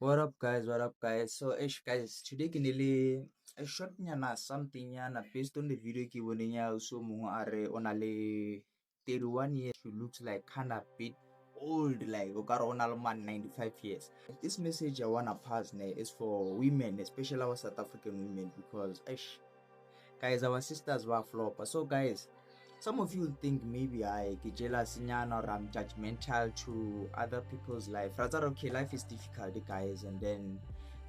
What up, guys? What up, guys? So, guys, today can really a short nyana something nyana based on the video ke bone nya so mongwe a re o na le 31 years, who looks like kind of bit old, like o ka re o na le man 95 years. This message I wanna pass is for women, especially our South African women, because guys, our sisters were flop. So, guys, some of you think maybe I get jealous or I'm judgmental to other people's life. Rather, okay, life is difficult, guys, and then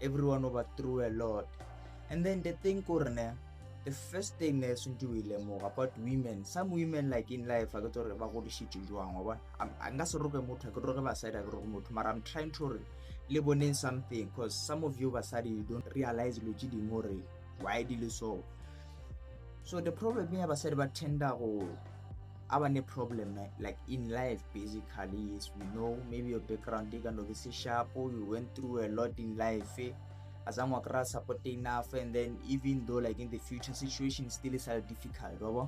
everyone overthrew a lot. And then they think, the first thing is more about women. Some women, like in life, I got to about what shit you do. I'm not so but I'm trying to live on something, because some of you you don't realize why did you so. So the problem me about said about tender or our problem like in life basically is, we know maybe your background they can obviously sharp, or you went through a lot in life as I'm a supporting enough, and then even though like in the future situation still is difficult, right?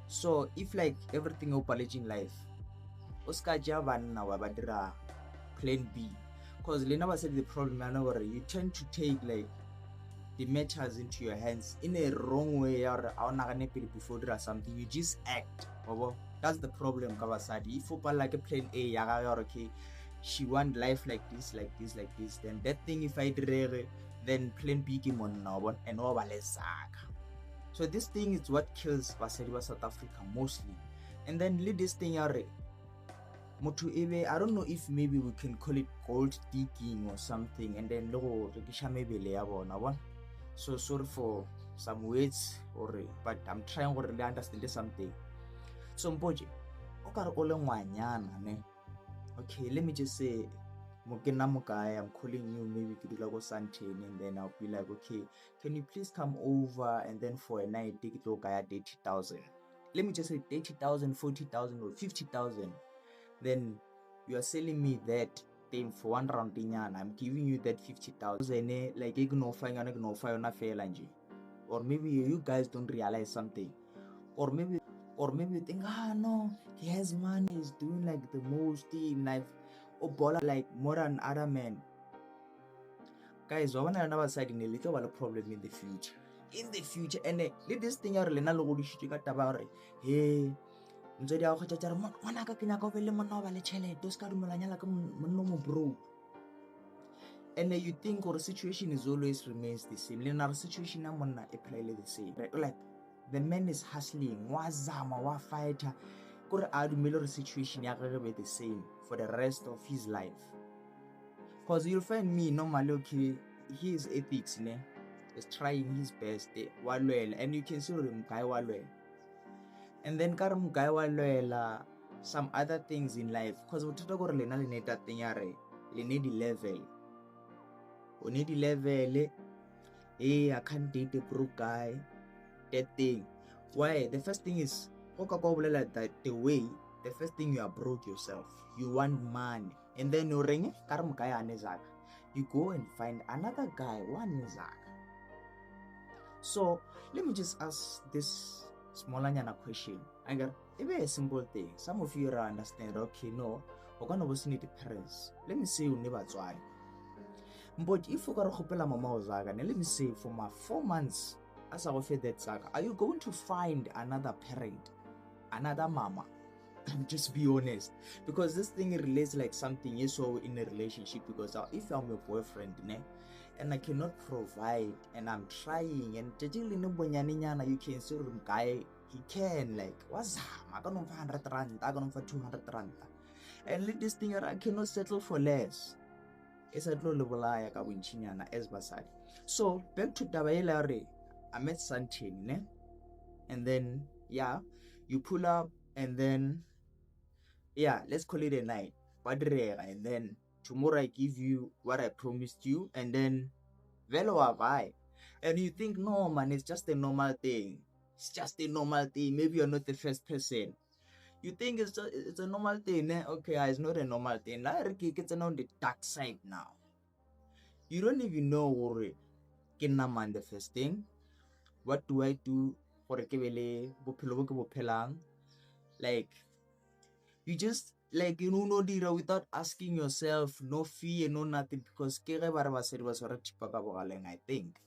So if like everything opalage in life, Oscar Javan now badira plan B, because Lena said the problem I know you tend to take like the matters into your hands in a wrong way, or before there something you just act. That's the problem. Kawasadi if like a plan A, okay, she want life like this, like this, like this, then that thing if I then plan B came on now and over. So this thing is what kills Basari South Africa mostly. And then lead this thing Motu Ebe, I don't know if maybe we can call it gold digging or something, and then logo Rikisha maybe one. So sorry for some words, but I'm trying to really understand something. So Mboje, okay, let me just say, I'm calling you, maybe Kidulago Santin, and then I'll be like, okay, can you please come over, and then for a night take it to 80,000. Let me just say 30,000, 40,000, or 50,000. Then you are selling me that thing for one round and I'm giving you that 50,000, like or maybe you guys don't realize something, or maybe you think, no, he has money, he's doing like the most in life, or baller like more than other men. Guys, I want another side in a little problem in the future, and let this thing are lena lo shit ka taba re hey ntsedi a go tjatsa re mona ka kenya ka be le monna ba le tšhelete o ska dumelanya la ka monna mo bro. And you think or situation is always remains the same. Our situation na monna e play the same, right? Like the man is hustling, wa zama, wa fighter, kore a dumele re situation ya gagwe be the same for the rest of his life. Because you'll find me normally, okay, his ethics is trying his best, and you can see him guy walwell. And then karam guy walwell some other things in life, because utata gore lena le neta thing ya re le need level. O need level, hey, I can't date a broke guy, that thing. Why? The first thing is like that the way the first thing you are broke yourself, you want money, and then you ring karam guy anezaka, you go and find another guy one nezaka. So let me just ask this smaller question. I got a very simple thing. Some of you understand, okay, no, we're gonna need the parents. Let me say you never try. But if you got a mama zaga, let me say for my 4 months as I offer that zaga, are you going to find another parent, another mama? Just be honest, because this thing relates like something you saw in a relationship. Because if I'm your boyfriend and I cannot provide, and I'm trying, and you can see the guy, he can like what's I got 100 rand, I got 200 rand, and let this thing I cannot settle for less. It's a little lie as basadi. So back to Tabayelare, I met Santin, and then yeah, you pull up, and then yeah, let's call it a night. And then tomorrow I give you what I promised you, and then velo vai. And you think, no man, it's just a normal thing. It's just a normal thing. Maybe you're not the first person. You think it's a normal thing, okay, it's not a normal thing. It's on the dark side now. You don't even know what man the first thing. What do I do for a kebele? Like you just Like, no dira without asking yourself, no fear, no nothing, because ke ge ba re basadi ba tshwara thipa ka bogaleng, I think.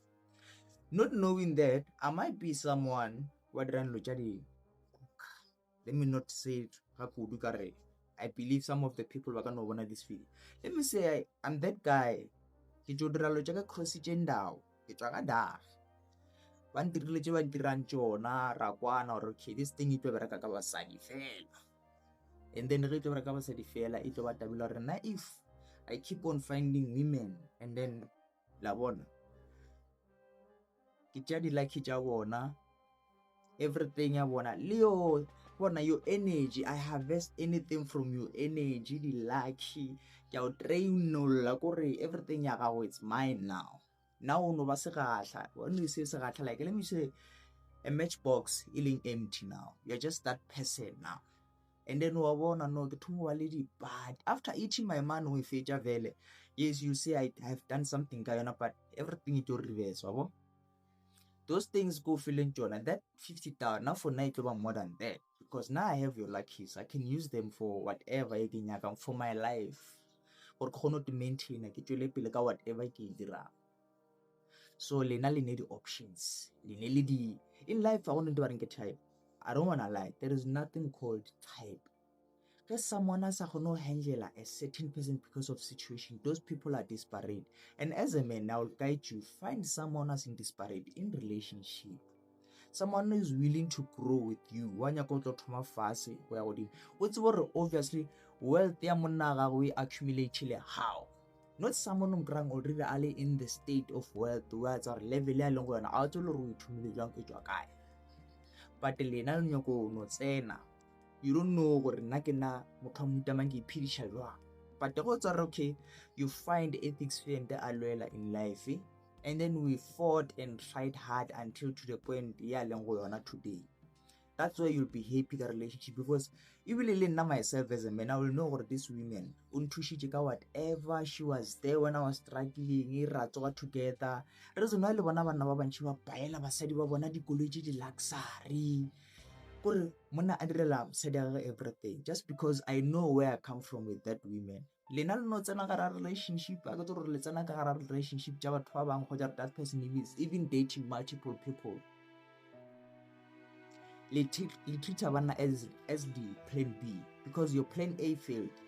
Not knowing that, I might be someone, what let me not say it, I believe some of the people are going to want this video. Let me say, I'm that guy. Ke jodira lo jaaka cross gendao. Ke tswa ka dag. Ba ntirile tse ba dirang tsona ra kwana or okay, this thing e tlo bereka ka basadi fela. And then re tlo bereka ka basadi fela e tlo ba tabela re na if I keep on finding women and then la bona ke tja di lucky tja bona, everything ya bona leo bona your energy, I harvest anything from your energy, the lucky ke o train la gore everything ya gago it's mine now no ba se gahla when you say se gahla, like let me say a matchbox feeling empty now, you're just that person now. And then wa bona no ke thumo wa le di bad after eating my man we fetja vele, yes you say I have done something ka yona, but everything it will reverse wabo. Those things go feeling John, and that 50,000 now for night over more than that, because now I have your luckies, I can use them for whatever I can for my life or to maintain I get you whatever I can. So lena le need the options, in life I want to do a type. I don't want to lie, there is nothing called type. There's someone else who no handle a certain person because of situation. Those people are disparate. And as a man, I will guide you. Find someone else in disparate in relationship. Someone who is willing to grow with you. What's obviously wealth we accumulate how? Not someone who grang already in the state of wealth towards our level along out but lena nyoko no tsena. You don't know gore nna ke na motho a mutamang ke iphedisha jwang, but go tsara okay, you find ethics Fiend a lwela in life, and then we fought and tried hard until to the point ya leng go yona today. That's why you'll be happy the relationship, because even le myself as a man, I will know gore this women unthushitse ka whatever she was there when I was struggling, ra tsoga together. Re tsona le bona bana ba bantši ba baela basadi ba bona dikoloi tse di luxury. Mona everything just because I know where I come from with that women. Lena no tsena ka relationship a go re le tsena ka relationship ja batho ba bang go that person is even dating multiple people. Le treat abana as the plan B because your plan A failed.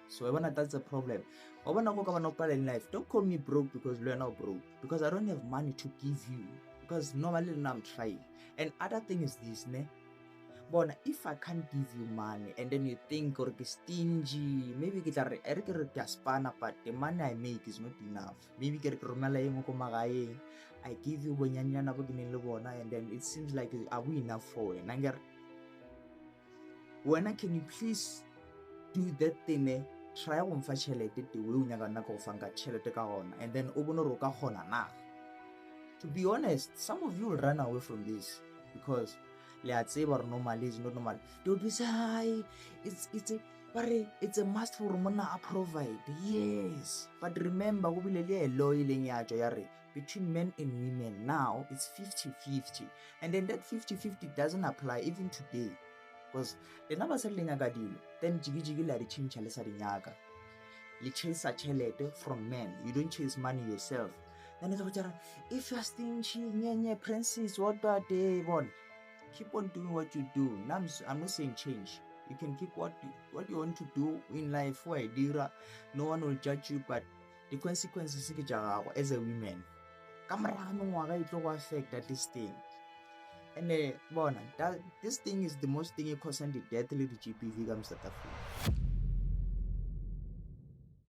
So I wanna that's a problem. I wanna go in life. Don't call me broke because we're not broke, because I don't have money to give you, because normally I'm trying. And other thing is this, ne? But if I can't give you money and then you think or be stingy, maybe get a spanner, but the money I make is not enough. Maybe get I give you and then it seems like are we enough for it? When can you please do that thing? Try on facilitate the way and then open na. To be honest, some of you will run away from this because let's say normally is not normal. They would be say, hi, it's a must for Mona I provide. Yes. But remember, between men and women now it's 50-50. And then that 50-50 doesn't apply even today. Because the number selling a gadil, then jiggy la change a you chase a chelete from men. You don't chase money yourself. Then if you're stingy, princess, what that day one? Keep on doing what you do. Now I'm not saying change. You can keep what you want to do in life. No one will judge you, but the consequences as a woman. It will affect that this thing. And this thing is the most thing causing the death of the GPV comes to